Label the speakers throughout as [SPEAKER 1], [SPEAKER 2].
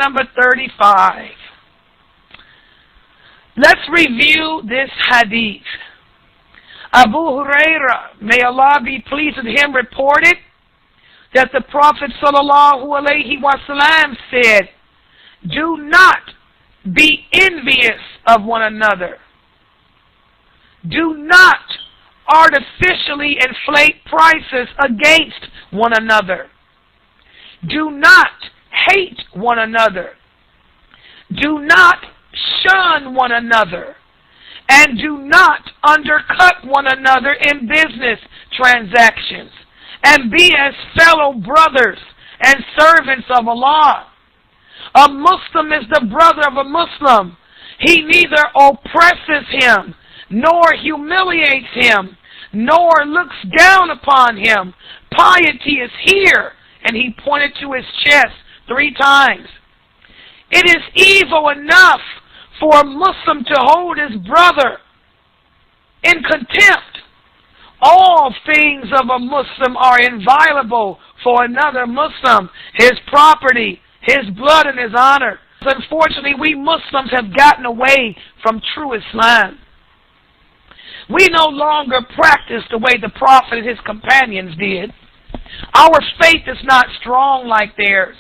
[SPEAKER 1] number 35. Let's review this hadith. Abu Hurairah, may Allah be pleased with him, reported that the Prophet ﷺ said, "Do not be envious of one another. Do not artificially inflate prices against one another. Do not hate one another. Do not shun one another. And do not undercut one another in business transactions. And be as fellow brothers and servants of Allah. A Muslim is the brother of a Muslim. He neither oppresses him, nor humiliates him, nor looks down upon him. Piety is here." And he pointed to his chest 3 times. It is evil enough for a Muslim to hold his brother in contempt. All things of a Muslim are inviolable for another Muslim, his property, his blood, and his honor. Unfortunately, we Muslims have gotten away from true Islam. We no longer practice the way the Prophet and his companions did. Our faith is not strong like theirs.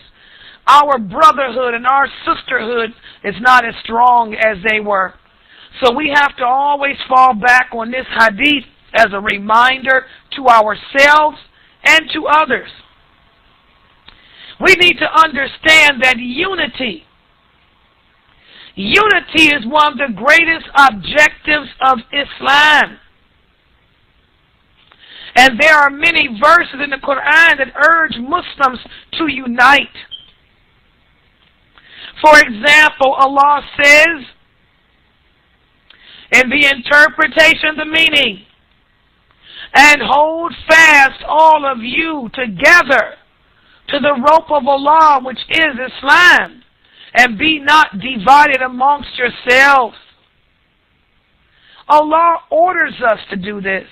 [SPEAKER 1] Our brotherhood and our sisterhood is not as strong as they were. So we have to always fall back on this hadith as a reminder to ourselves and to others. We need to understand that unity is one of the greatest objectives of Islam. And there are many verses in the Quran that urge Muslims to unite. For example, Allah says in the interpretation of the meaning, "And hold fast all of you together to the rope of Allah, which is Islam, and be not divided amongst yourselves." Allah orders us to do this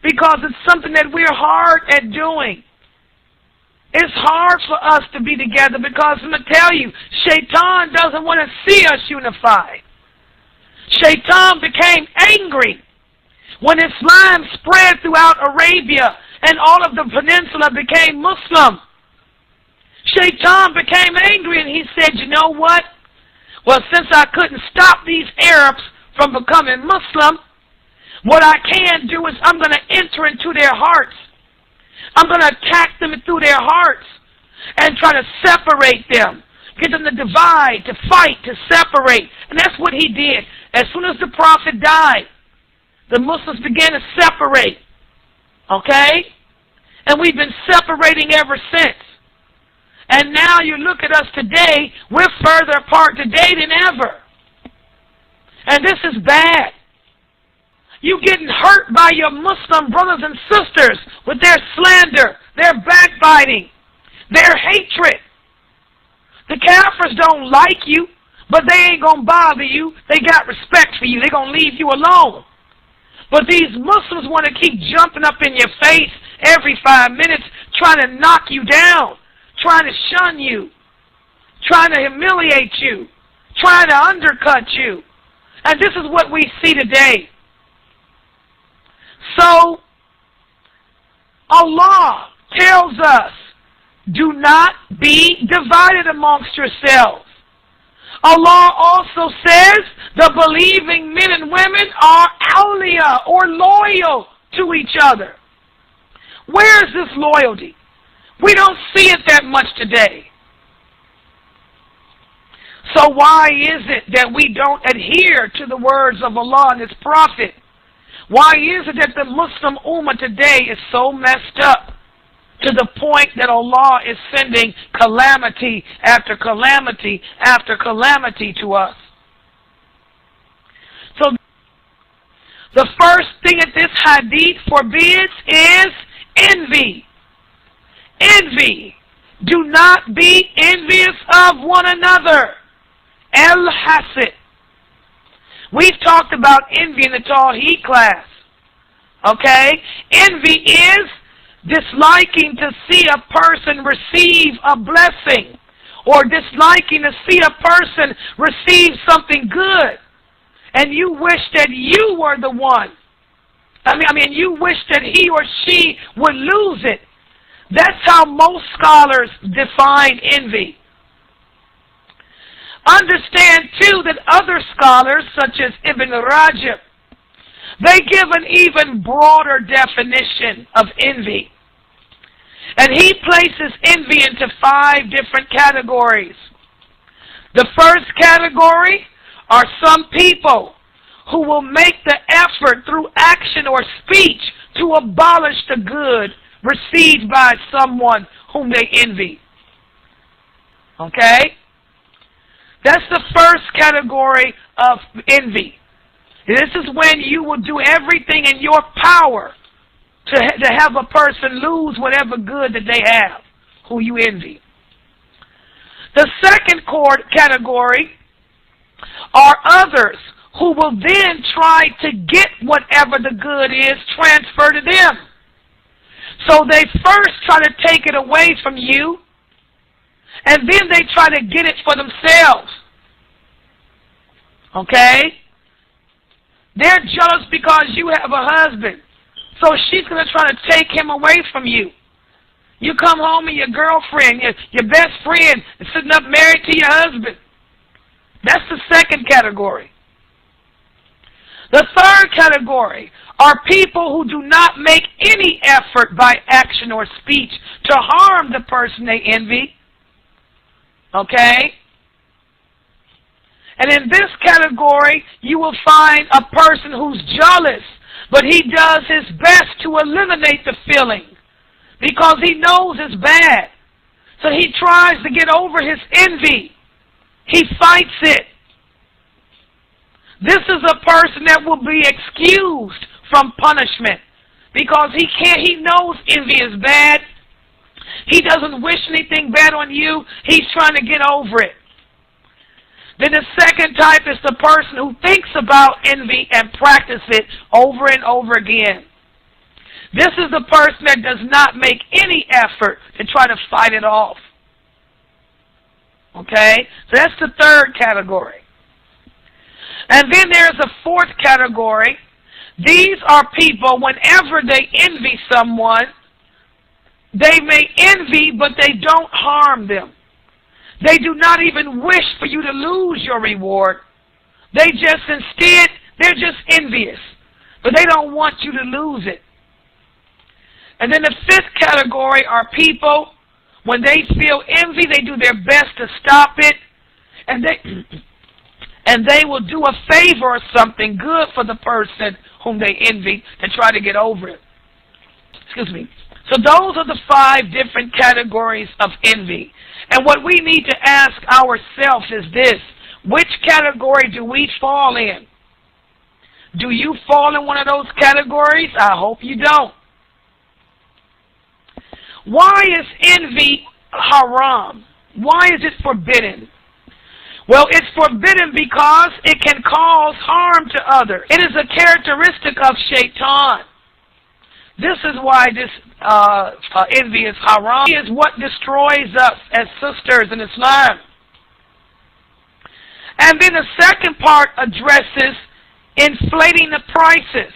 [SPEAKER 1] because it's something that we're hard at doing. It's hard for us to be together because I'm going to tell you, Shaitan doesn't want to see us unified. Shaitan became angry when Islam spread throughout Arabia and all of the peninsula became Muslim. Shaitan became angry and he said, "You know what? Well, since I couldn't stop these Arabs from becoming Muslim, what I can do is I'm going to enter into their hearts. I'm going to attack them through their hearts and try to separate them, get them to divide, to fight, to separate." And that's what he did. As soon as the Prophet died, the Muslims began to separate. Okay? And we've been separating ever since. And now you look at us today, we're further apart today than ever. And this is bad. You getting hurt by your Muslim brothers and sisters with their slander, their backbiting, their hatred. The Kafirs don't like you, but they ain't going to bother you. They got respect for you. They're going to leave you alone. But these Muslims want to keep jumping up in your face every 5 minutes, trying to knock you down, trying to shun you, trying to humiliate you, trying to undercut you. And this is what we see today. So, Allah tells us, do not be divided amongst yourselves. Allah also says the believing men and women are awliya, or loyal to each other. Where is this loyalty? We don't see it that much today. So why is it that we don't adhere to the words of Allah and His Prophet? Why is it that the Muslim Ummah today is so messed up to the point that Allah is sending calamity after calamity after calamity to us? So the first thing that this hadith forbids is envy. Envy. Do not be envious of one another. El-Hasid. We've talked about envy in the Tawheed class. Okay? Envy is disliking to see a person receive a blessing or disliking to see a person receive something good, and you wish that you were the one. You wish that he or she would lose it. That's how most scholars define envy. Understand, too, that other scholars, such as Ibn Rajab, they give an even broader definition of envy. And he places envy into 5 different categories. The first category are some people who will make the effort through action or speech to abolish the good received by someone whom they envy. Okay? That's the first category of envy. This is when you will do everything in your power to have a person lose whatever good that they have, who you envy. The second category are others who will then try to get whatever the good is transferred to them. So they first try to take it away from you, and then they try to get it for themselves. Okay? They're jealous because you have a husband, so she's going to try to take him away from you. You come home and your girlfriend, your best friend, is sitting up married to your husband. That's the second category. The third category are people who do not make any effort by action or speech to harm the person they envy. Okay? And in this category, you will find a person who's jealous, but he does his best to eliminate the feeling because he knows it's bad. So he tries to get over his envy. He fights it. This is a person that will be excused from punishment because he knows envy is bad. He doesn't wish anything bad on you. He's trying to get over it. Then the second type is the person who thinks about envy and practices it over and over again. This is the person that does not make any effort to try to fight it off. Okay? So that's the third category. And then there's a fourth category. These are people, whenever they envy someone, they may envy, but they don't harm them. They do not even wish for you to lose your reward. They're just envious. But they don't want you to lose it. And then the fifth category are people, when they feel envy, they do their best to stop it. And they will do a favor or something good for the person whom they envy to try to get over it. Excuse me. So those are the 5 different categories of envy. And what we need to ask ourselves is this: which category do we fall in? Do you fall in one of those categories? I hope you don't. Why is envy haram? Why is it forbidden? Well, it's forbidden because it can cause harm to others. It is a characteristic of shaitan. This is why this envy is haram. It is what destroys us as sisters in Islam. And then the second part addresses inflating the prices.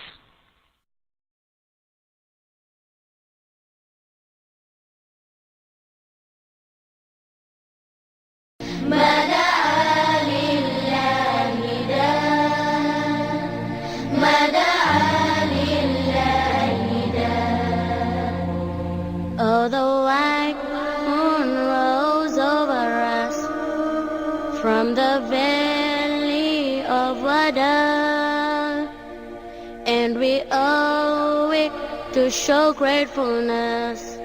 [SPEAKER 2] Oh, the white moon rose over us from the valley of Wada, and we owe it to show gratefulness.